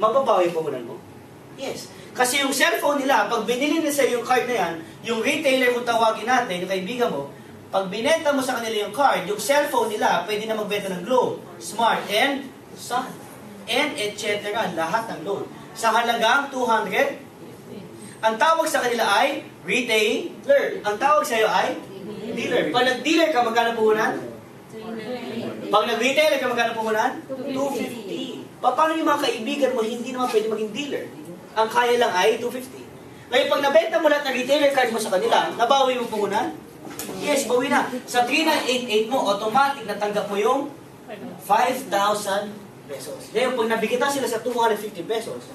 mababawi yung puhunan mo? Yes. Kasi yung cellphone nila, pag binili nila sa yung card na yan, yung retailer kung tawagin natin, yung kaibigan mo, pag binenta mo sa kanila yung card, yung cellphone nila, pwede na magbenta ng Globe, Smart, and Sun, and etc. Lahat ng load. Sa halagang 200, ang tawag sa kanila ay retailer. Ang tawag sa iyo ay dealer. Pag nag-dealer ka, magkano puhunan? Pag nag-retailer ka, magkano puhunan? 250. Paano yung mga kaibigan mo, hindi naman pwede maging dealer? Ang kaya lang ay 250. Ngayon, pag nabenta mo lahat ng retailer card mo sa kanila, nabawi mo puhunan? Yes, bawi na. Sa 3988 mo, automatic natanggap mo yung 5,000 pesos. Ngayon, pag nabigita sila sa 250 pesos,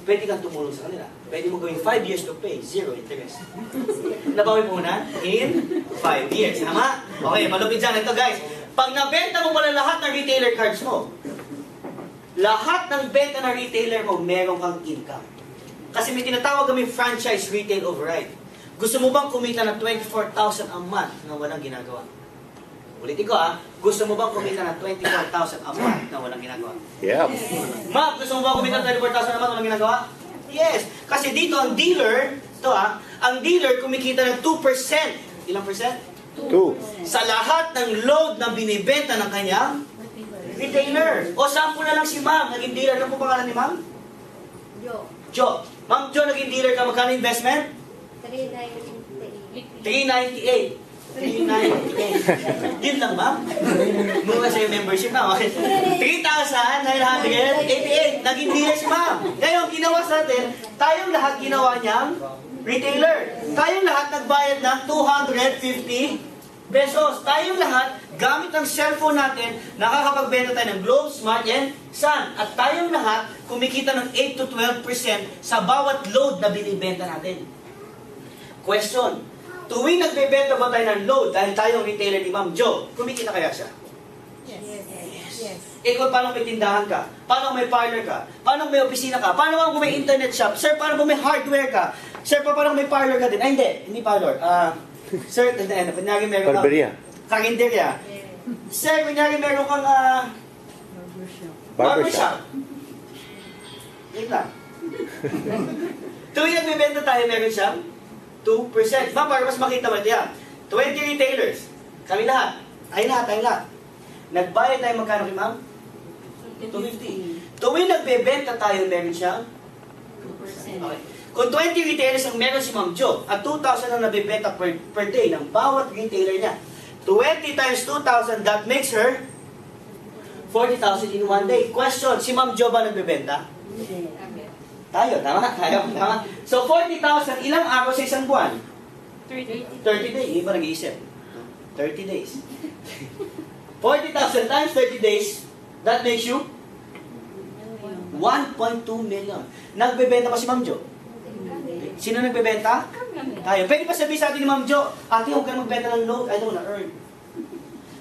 pwede kang tumulong sa kanila. Pwede mo gawing 5 years to pay, 0 interest. Nabawi mo na in 5 years. Tama? Okay, malupit dyan. Ito guys, pag nabenta mo pala lahat ng retailer cards mo, lahat ng benta ng retailer mo, meron kang income. Kasi may tinatawag kami franchise retail override. Gusto mo bang kumita ng 24,000 a month na walang ginagawa? Ulitin ko gusto mo bang kumita ng 24,000 a month na walang ginagawa? Yep. Ma'am, gusto mo bang kumita ng 24,000 a month na walang ginagawa? Yes. Kasi dito ang dealer, ang dealer kumikita ng 2%. Ilang percent? 2. Sa lahat ng load na binibenta ng kanyang retailer. O sample na lang si ma'am, naging dealer. Ano po pangalan ni ma'am? Jo. Ma'am Jo, naging dealer ka. Magkano investment? 398. 398. Yun lang, ma'am. Mura sa yung membership na. 3,988. Naging dealer si ma'am. Ngayon, ginawa sa atin, tayong lahat ginawa niyang retailer. Tayong lahat nagbayad ng 250 pesos. Tayong lahat, gamit ang cellphone natin, nakakapagbenta tayo ng Globe, Smart, and Sun. At tayong lahat, kumikita ng 8 to 12% sa bawat load na binibenta natin. Question, tuwing nagbebenta ba tayo ng load dahil tayong retailer ni Ma'am Jo, kumikita kaya siya? Yes. Ikaw, paano may tindahan ka? Paano may parlor ka? Paano may opisina ka? Paano kung may internet shop? Sir, paano kung may hardware ka? Sir, paano kung may parlor ka din? Ay, hindi parlor. Sir, kunyari meron kang Barberia. karinderya. Sir, kunyari meron kang barbershop. Yun lang. Tuwing nagbibenta tayo, meron siyang 2%. Ma'am, para mas makita mo ito yan. 20 retailers. Kami lahat. Ay lahat. Nagbayad tayo magkano kay ma'am? 250. Tuwing nagbebenta tayo, meron siyang 2%. Okay. Kung 20 retailers ang meron si Ma'am Jo, at 2,000 ang nabibenta per day ng bawat retailer niya, 20 times 2,000, that makes her 40,000 in one day. Question, si Ma'am Jo ba nagbebenta? Tayo, tama? So, 40,000, ilang araw sa isang buwan? 30 days. Hindi ba nag-iisip? 30 days. 40,000 times 30 days, that makes you 1.2 million. Nagbebenta pa si Ma'am Jo? Sino nagbebenta? Tayo. Pwede pa sabihin sa atin ni Ma'am Jo, ate, huwag ka magbenta ng load, I don't wanna earn.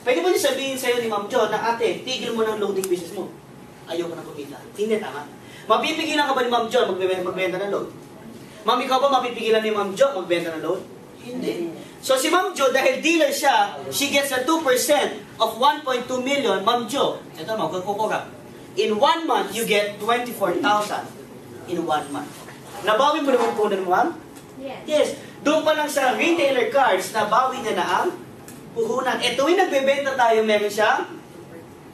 Pwede ba niya sabihin sa'yo ni Ma'am Jo na ate, tigil mo ng loading business mo? Ayoko na kumita. Hindi, tama. Mapipigilan ka ba ni Ma'am Jo magbenta ng load? Ma'am, ikaw ba mapipigilan ni Ma'am Jo magbenta ng load? Hindi. So si Ma'am Jo, dahil dealer siya, she gets a 2% of 1.2 million. Ma'am Jo, ito ma'am, kukura. In 1 month, you get 24,000 in 1 month. Nabawi mo naman po na ma'am? Yes. Doon pa lang sa retailer cards, nabawi niya na ang puhunan. E tuwing nagbebenta tayo, meron siya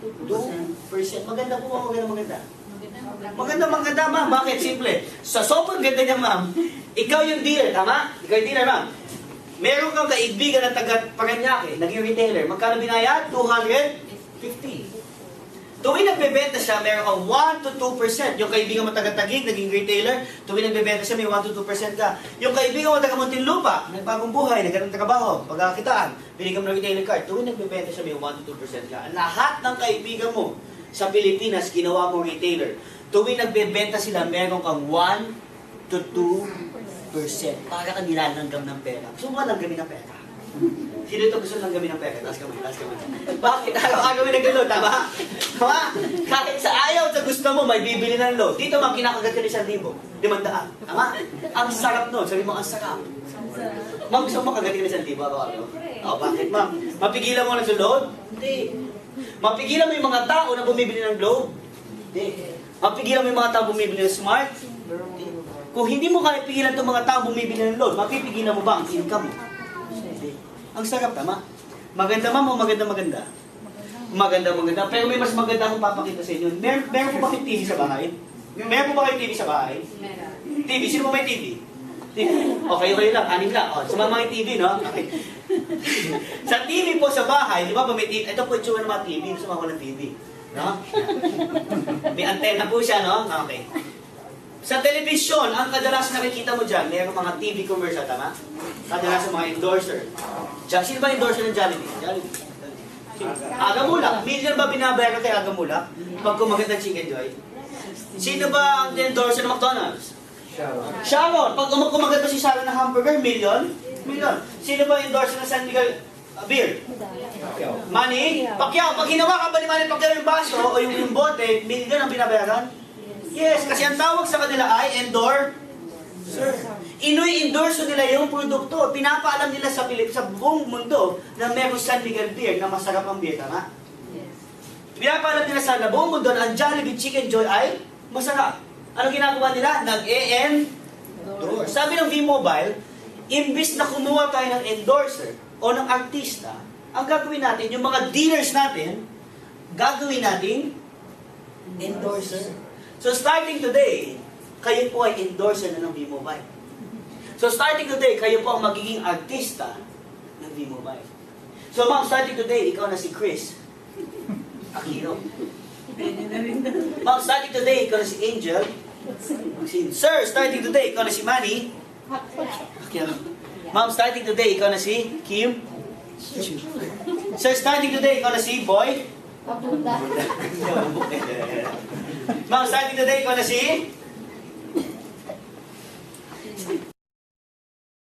2%. Maganda po, maganda. Maganda, ma'am. Bakit? Simple. Sa sobrang ganda niya, ma'am, ikaw yung dealer, tama? Ikaw yung dealer, ma'am. Meron kang kaibigan na taga Paranaque, naging retailer. Magkano binayad? 250. Tuwing nagbebenta siya, meron kang 1 to 2%. Yung kaibigan mo taga-Taguig, naging retailer, tuwing nagbebenta siya, may 1 to 2% ka. Yung kaibigan mo taga-Muntinlupa, nagpagong buhay, nagkaroon ng trabaho, pagkakitaan, binigyan mo ng retailer card, tuwing nagbebenta siya, may 1 to 2% ka. Lahat ng kaibigan mo sa Pilipinas, ginawa mong retailer. Tuwing nagbebenta sila, meron kang 1 to 2%. Para ka nilalanggam ng pera. Gusto mo langgamin ng pera? Sino ito gusto langgamin ng pera? Taas kami. Bakit? Araw-araw may nag-load, tama? Tama? Kahit sa ayaw sa gusto mo, may bibili ng load. Dito, ma'am, kinakagat ka ni 1,000. 500. Tama? Ang sarap nun. Sabi mo, ang sarap. Ma'am, gusto mo kagatin ka ni 1,000 araw-araw? Bakit, ma'am? Mapigilan mo na sa load? Hindi. Mapigilan mo yung mga tao na bumibili ng load? Hindi. Mapigilan mo yung mga tao bumibili ng smart? Kung hindi mo kaya pigilan itong mga tao bumibili ng load, mapipigilan mo ba ang income mo? Hindi. Ang sarap, tama? Maganda ma'am o maganda? Maganda. Pero may mas maganda akong papakita sa inyo. Meron po ba kayong TV sa bahay? Meron po ba kayong TV sa bahay? TV. Sino po may TV? TV. Okay, kayo lang. 6 lang. O, sumama yung TV, no? Okay. Sa TV po sa bahay, di ba may TV? Ito po yung tsura ng mga TV. Sumama ng TV. No? May antenna po siya, no? Okay. Sa telebisyon, ang kadalas nakikita mo dyan, mayroong mga TV commercial, tama? Kadalas mga endorser. Sino ba endorser ng Jollibee? Jollibee. Agamulak. Million ba binabayaran kay Agamulak? Pag kumagat ng Chicken Joy? Sino ba ang endorser ng McDonald's? Sharon. Pag kumagat ba si Sharon ng hamburger, million? Sino ba endorser ng San Miguel beer? Manny? Pacquiao. Pag hinawa ka ba ni Manny Pacquiao yung baso o yung bote, million ang binabayaran? Yes, kasi ang tawag sa kanila ay endorser. Ino-endorse nila yung produkto. Pinapaalam nila sa buong mundo na meron San Miguel beer na masarap ang beer, tama? Pinapaalam nila sa buong mundo na ang Jollibee Chicken Joy ay masarap. Ano ginagawa nila? Nag-endorse. Sabi ng V-Mobile, imbis na kumuha tayo ng endorser o ng artista, ang gagawin natin, yung mga dealers natin, gagawin natin endorser. So starting today, kayo po ay endorser na ng V-Mobile. So starting today, kayo po ang magiging artista ng V-Mobile. So ma'am, starting today, ikaw na si Chris Aquino. Ma'am, starting today, ikaw na si Angel. Sir, starting today, ikaw na si Manny. Aquino. Ma'am, starting today, ikaw na si Kim. Sir, starting today, ikaw na si Boy. Ma'am, starting today, ikaw na si